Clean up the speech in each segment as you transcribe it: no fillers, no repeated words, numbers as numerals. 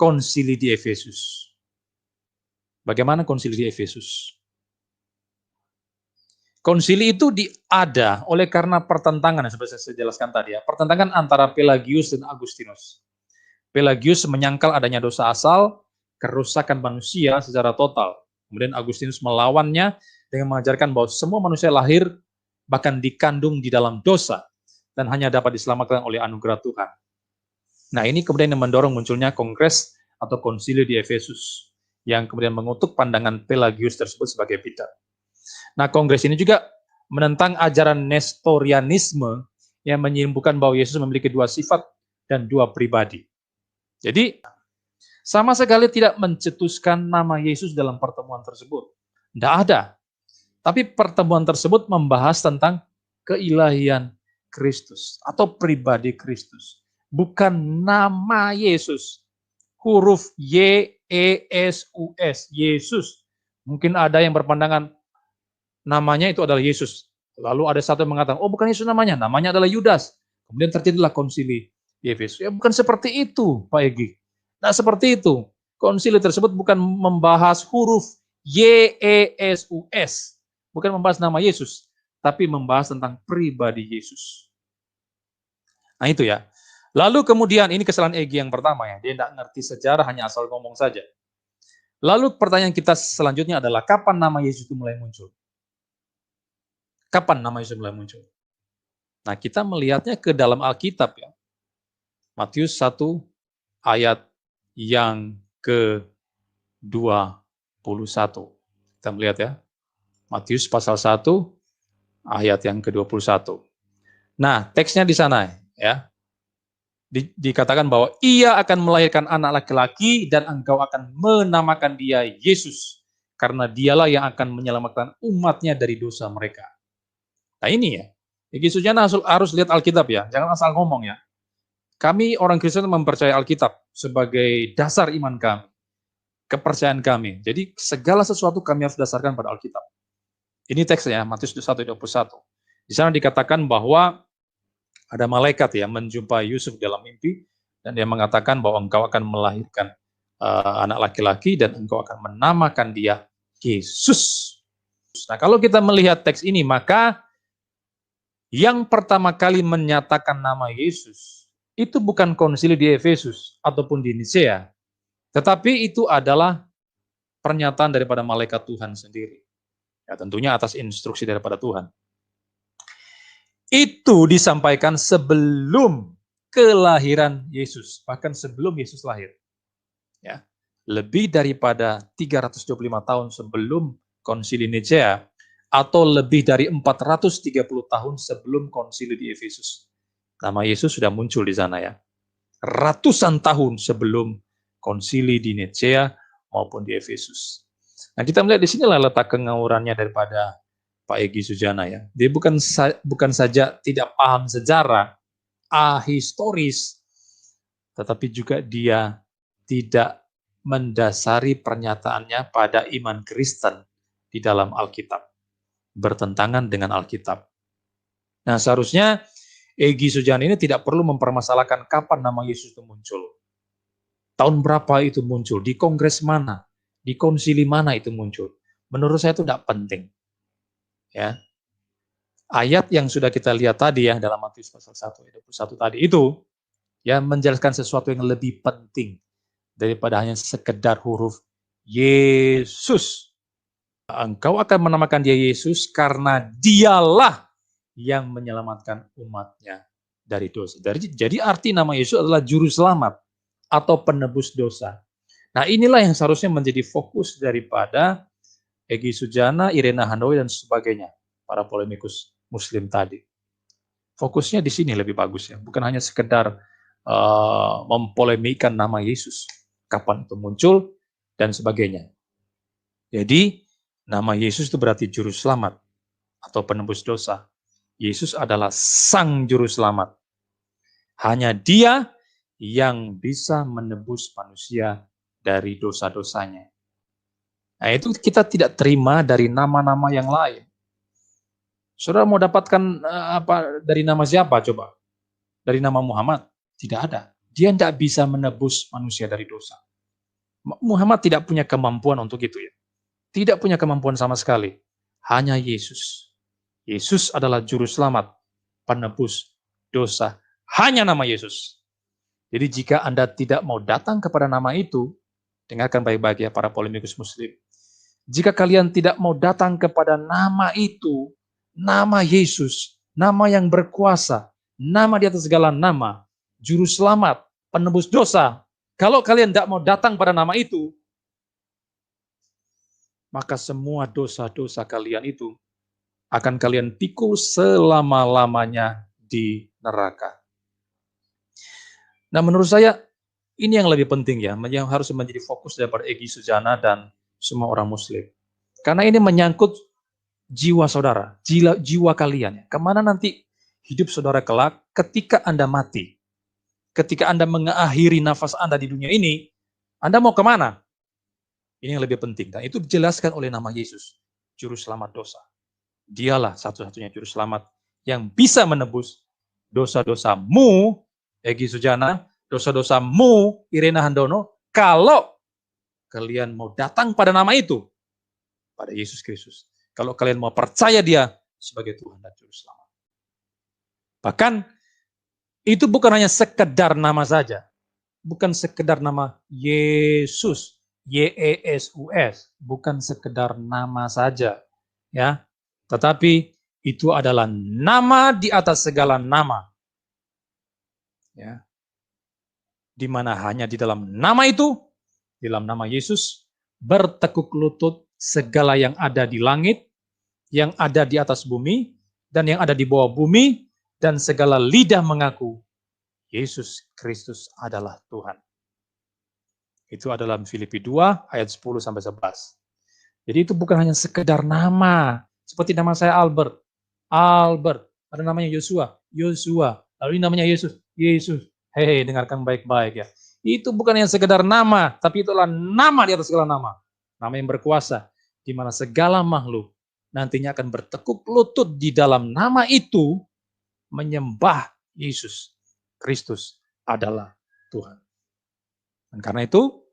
konsili di Efesus. Bagaimana konsili di Efesus? Konsili itu ada oleh karena pertentangan, seperti saya jelaskan tadi ya, pertentangan antara Pelagius dan Agustinus. Pelagius menyangkal adanya dosa asal, kerusakan manusia secara total. Kemudian Agustinus melawannya dengan mengajarkan bahwa semua manusia lahir bahkan dikandung di dalam dosa dan hanya dapat diselamatkan oleh anugerah Tuhan. Nah, ini kemudian yang mendorong munculnya kongres atau konsili di Efesus yang kemudian mengutuk pandangan Pelagius tersebut sebagai bidat. Nah, kongres ini juga menentang ajaran Nestorianisme yang menyimbolkan bahwa Yesus memiliki dua sifat dan dua pribadi. Jadi, sama sekali tidak mencetuskan nama Yesus dalam pertemuan tersebut. Tidak ada. Tapi pertemuan tersebut membahas tentang keilahian Kristus atau pribadi Kristus. Bukan nama Yesus. Huruf Y-E-S-U-S. Yesus. Mungkin ada yang berpandangan namanya itu adalah Yesus. Lalu ada satu yang mengatakan, oh bukan Yesus namanya adalah Yudas. Kemudian terjadilah konsili di Efesus. Ya bukan seperti itu, Pak Egi. Nah seperti itu. Konsili tersebut bukan membahas huruf Y-E-S-U-S. Bukan membahas nama Yesus. Tapi membahas tentang pribadi Yesus. Nah itu ya. Lalu kemudian, ini kesalahan Egi yang pertama ya. Dia tidak ngerti sejarah, hanya asal ngomong saja. Lalu pertanyaan kita selanjutnya adalah, kapan nama Yesus itu mulai muncul? Kapan nama Yesus mulai muncul? Nah, kita melihatnya ke dalam Alkitab ya. Matius 1 ayat yang ke-21. Kita melihat ya. Matius pasal 1 ayat yang ke-21. Nah, teksnya di sana ya. Dikatakan bahwa ia akan melahirkan anak laki-laki dan engkau akan menamakan dia Yesus. Karena dialah yang akan menyelamatkan umatnya dari dosa mereka. Nah ini ya, Egi Sujana harus lihat Alkitab ya, jangan asal ngomong ya. Kami orang Kristen mempercayai Alkitab sebagai dasar iman kami, kepercayaan kami. Jadi segala sesuatu kami harus dasarkan pada Alkitab. Ini teksnya, Matius 1:21. Di sana dikatakan bahwa ada malaikat ya menjumpai Yusuf dalam mimpi, dan dia mengatakan bahwa engkau akan melahirkan anak laki-laki dan engkau akan menamakan dia Yesus. Nah kalau kita melihat teks ini, maka yang pertama kali menyatakan nama Yesus, itu bukan konsili di Efesus ataupun di Nisea, tetapi itu adalah pernyataan daripada malaikat Tuhan sendiri. Ya, tentunya atas instruksi daripada Tuhan. Itu disampaikan sebelum kelahiran Yesus, bahkan sebelum Yesus lahir. Ya, lebih daripada 325 tahun sebelum konsili Nisea, atau lebih dari 430 tahun sebelum konsili di Efesus. Nama Yesus sudah muncul di sana ya. Ratusan tahun sebelum konsili di Nicea maupun di Efesus. Nah kita melihat di sinilah letak kengawurannya daripada Pak Egi Sujana ya. Dia bukan saja tidak paham sejarah, ahistoris, tetapi juga dia tidak mendasari pernyataannya pada iman Kristen di dalam Alkitab. Bertentangan dengan Alkitab. Nah, seharusnya Egi Sujana ini tidak perlu mempermasalahkan kapan nama Yesus itu muncul. Tahun berapa itu muncul, di kongres mana, di konsili mana itu muncul. Menurut saya itu tidak penting. Ya. Ayat yang sudah kita lihat tadi ya dalam Matius pasal 1 ayat 21 tadi itu ya menjelaskan sesuatu yang lebih penting daripada hanya sekedar huruf Yesus. Engkau akan menamakan dia Yesus karena dialah yang menyelamatkan umatnya dari dosa. Jadi arti nama Yesus adalah juru selamat atau penebus dosa. Nah inilah yang seharusnya menjadi fokus daripada Egi Sujana, Irena Handoyo, dan sebagainya. Para polemikus muslim tadi. Fokusnya di sini lebih bagus ya. Bukan hanya sekedar mempolemikan nama Yesus. Kapan itu muncul dan sebagainya. Jadi nama Yesus itu berarti juru selamat atau penebus dosa. Yesus adalah sang juru selamat. Hanya dia yang bisa menebus manusia dari dosa-dosanya. Nah itu kita tidak terima dari nama-nama yang lain. Saudara mau dapatkan apa dari nama siapa coba? Dari nama Muhammad? Tidak ada. Dia tidak bisa menebus manusia dari dosa. Muhammad tidak punya kemampuan untuk itu ya. Tidak punya kemampuan sama sekali. Hanya Yesus. Yesus adalah juru selamat, penebus dosa. Hanya nama Yesus. Jadi jika Anda tidak mau datang kepada nama itu, dengarkan baik-baik ya para polemikus muslim. Jika kalian tidak mau datang kepada nama itu, nama Yesus, nama yang berkuasa, nama di atas segala nama, juru selamat, penebus dosa. Kalau kalian tidak mau datang pada nama itu, maka semua dosa-dosa kalian itu akan kalian pikul selama-lamanya di neraka. Nah, menurut saya ini yang lebih penting ya, yang harus menjadi fokus daripada Egy Sujana dan semua orang muslim. Karena ini menyangkut jiwa saudara, jiwa kalian. Kemana nanti hidup saudara kelak ketika Anda mati? Ketika Anda mengakhiri nafas Anda di dunia ini, Anda mau kemana? Ini yang lebih penting. Dan itu dijelaskan oleh nama Yesus, juru selamat dosa. Dialah satu-satunya juru selamat yang bisa menebus dosa-dosamu, Egy Sujana, dosa-dosamu, Irena Handono, kalau kalian mau datang pada nama itu, pada Yesus Kristus. Kalau kalian mau percaya Dia sebagai Tuhan dan Juru Selamat. Bahkan, itu bukan hanya sekedar nama saja. Bukan sekedar nama Yesus, Y-E-S-U-S. Bukan sekedar nama saja. Ya, tetapi itu adalah nama di atas segala nama. Ya, di mana hanya di dalam nama itu, di dalam nama Yesus, bertekuk lutut segala yang ada di langit, yang ada di atas bumi, dan yang ada di bawah bumi, dan segala lidah mengaku, Yesus Kristus adalah Tuhan. Itu adalah Filipi 2 ayat 10-11. Jadi itu bukan hanya sekedar nama, seperti nama saya Albert, ada namanya Yosua, lalu ini namanya Yesus. Hei, dengarkan baik-baik ya. Itu bukan yang sekedar nama, tapi itulah nama di atas segala nama. Nama yang berkuasa, di mana segala makhluk nantinya akan bertekuk lutut di dalam nama itu, menyembah Yesus Kristus adalah Tuhan. Dan karena itu,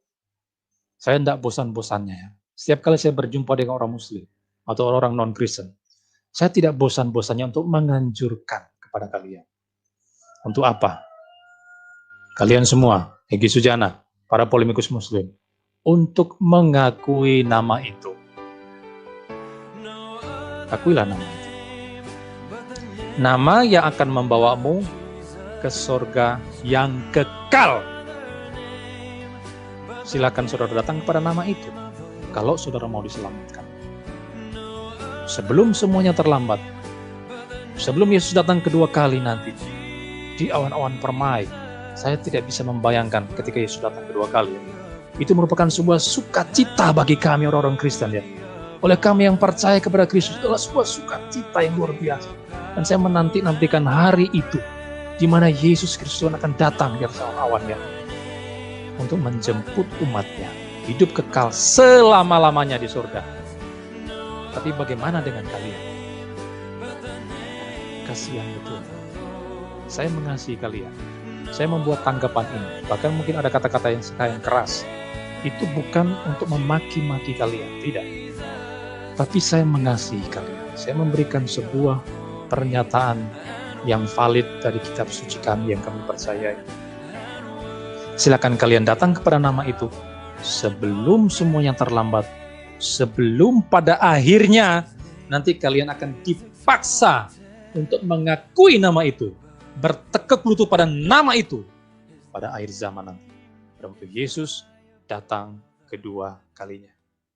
saya tidak bosan-bosannya ya. Setiap kali saya berjumpa dengan orang Muslim atau orang non-Kristen, saya tidak bosan-bosannya untuk menganjurkan kepada kalian. Untuk apa? Kalian semua, Egy Sujana, para polemikus Muslim, untuk mengakui nama itu. Akuilah nama itu. Nama yang akan membawamu ke surga yang kekal. Silakan saudara datang kepada nama itu, kalau saudara mau diselamatkan. Sebelum semuanya terlambat, sebelum Yesus datang kedua kali nanti, di awan-awan permai, saya tidak bisa membayangkan ketika Yesus datang kedua kali. Itu merupakan sebuah sukacita bagi kami orang-orang Kristen ya. Oleh kami yang percaya kepada Kristus, adalah sebuah sukacita yang luar biasa. Dan saya menanti-nantikan hari itu, di mana Yesus Kristus akan datang di atas awan ya, untuk menjemput umatnya, hidup kekal selama-lamanya di surga. Tapi bagaimana dengan kalian? Kasihan betul. Saya mengasihi kalian. Saya membuat tanggapan ini, bahkan mungkin ada kata-kata yang keras. Itu bukan untuk memaki-maki kalian, tidak. Tapi saya mengasihi kalian. Saya memberikan sebuah pernyataan yang valid dari kitab suci kami yang kami percayai. Silakan kalian datang kepada nama itu sebelum semuanya terlambat, sebelum pada akhirnya nanti kalian akan dipaksa untuk mengakui nama itu, bertekuk lutut pada nama itu pada akhir zaman nanti. Pada waktu Yesus datang kedua kalinya.